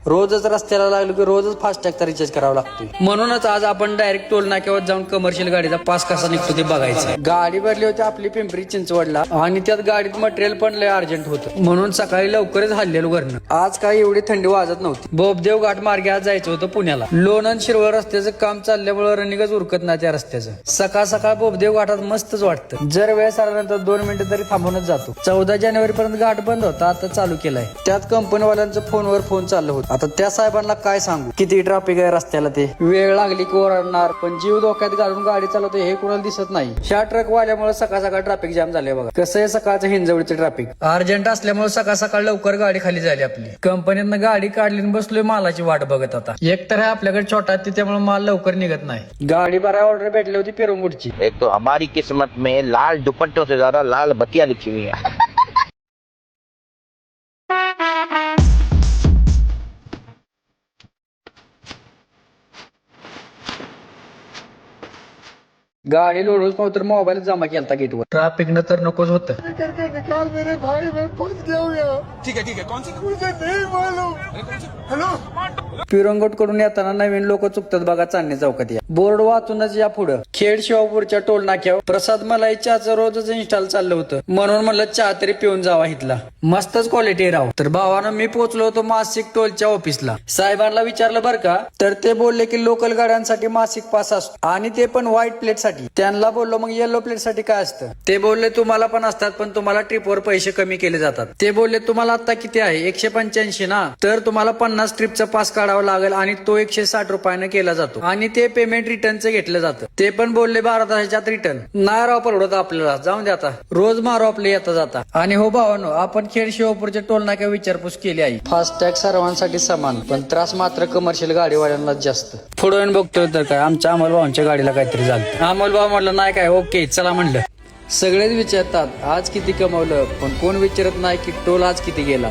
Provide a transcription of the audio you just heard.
रोजच रस्त्याला लागलो की रोजच फास्टॅगचा रिचार्ज करावा लागतोय. म्हणूनच आज आपण डायरेक्ट टोल नाक्यावर जाऊन कमर्शियल गाडीचा पास कसा निघतो ते बघायचं. गाडी भरली होती आपली पिंपरी चिंचवडला आणि त्यात गाडीत मटेरियल पण लय अर्जंट होतं म्हणून सकाळी लवकरच हल्लेलो घरनं. आज काय एवढी थंडी वाजत नव्हती. बोबदेव घाट मार्गे आज जायचं होतं पुण्याला. लोणंद शिरवळ रस्त्याचं काम चालल्यामुळे रनिंगच उरकत नाही त्या रस्त्याचं. सकाळ सकाळ बोबदेव घाटात मस्तच वाटतं. जर वेळ आल्यानंतर 2 मिनिटं तरी थांबूनच जातो. 14 जानेवारी पर्यंत घाट बंद होता, आता चालू केलाय. त्यात कंपनीवाल्यांचं फोनवर फोन चाललं होतं. आता त्या साहेबांना काय सांगू किती ट्रॅफिक आहे रस्त्याला. ते वेळ लागली की ओरडणार, पण जीव धोक्यात घालून गाडी चालवते हे कुणाला दिसत नाही. ह्या ट्रक वाल्यामुळे सकाळ सकाळ ट्रॅफिक जाम झाले बघा. कसं आहे सकाळचं हिंजवडीचं ट्रॅफिक. अर्जंट असल्यामुळे सकाळ सकाळ लवकर गाडी खाली झाली आपली. कंपनीतनं गाडी काढली आणि बसलोय मालाची वाट बघत. आता एक तर आहे आपल्याकडे छोटा त्यामुळे माल लवकर निघत नाही. गाडी भराय ऑर्डर भेटली होती पेरंगुटची. एक तो हमारी किस्मत में लाल दुपट्टों से ज्यादा लाल बत्तियां लिखी हुई है. गाडी लोडूच तर मोबाईल जमा केलता गेटवर. ट्रॅफिक न तर नकोच होतं. पिरंगोट कडून येताना नवीन लोक चुकतात बघा चांदणी चौकात. या बोर्ड वाचूनच या पुढं. खेड शिवापूरच्या टोल नाक्यावर प्रसाद मलाई चहाचं रोजच इन्स्टॉल चाललं होतं म्हणून म्हणलं चहा तरी पिऊन जावा इथला. मस्तच क्वालिटी राव. तर भावानं मी पोहोचलो होतो मासिक टोलच्या ऑफिसला. साहेबांना विचारलं बरं का, तर ते बोलले की लोकल गाड्यांसाठी मासिक पास असतो आणि ते पण व्हाईट प्लेट साठी. त्यांना बोललो मग येलो प्लेट साठी काय असतं. ते बोलले तुम्हाला पण असतात पण तुम्हाला ट्रिपवर पैसे कमी केले जातात. ते बोलले तुम्हाला आता किती आहे 185 ना, तर तुम्हाला 50 ट्रिपचा पास काढावा लागेल आणि तो 160 रुपयाने केला जातो आणि ते पेमेंट रिटर्नचं घेतलं जातं. ते पण बोलले 12 तासाच्यात रिटर्न. नाही राव परवडत आपल्याला, जाऊन द्या आता. रोज मारो आपले येता जाता. आणि हो भावानो, आपण खेड शिवापूरच्या टोल नाक्या विचारपूस केली आहे. फास्टॅग सर्वांसाठी समान पण त्रास मात्र कमर्शियल गाडीवाल्यांनाच जास्त. पुढे बघतोय तर काय आमच्या अमोल भावांच्या गाडीला काहीतरी झालं. अमोल भाऊ म्हटलं नाही काय ओके चला म्हणलं. सगळेच विचारतात आज किती कमवलं, पण कोण विचारत नाही की टोल आज किती गेला.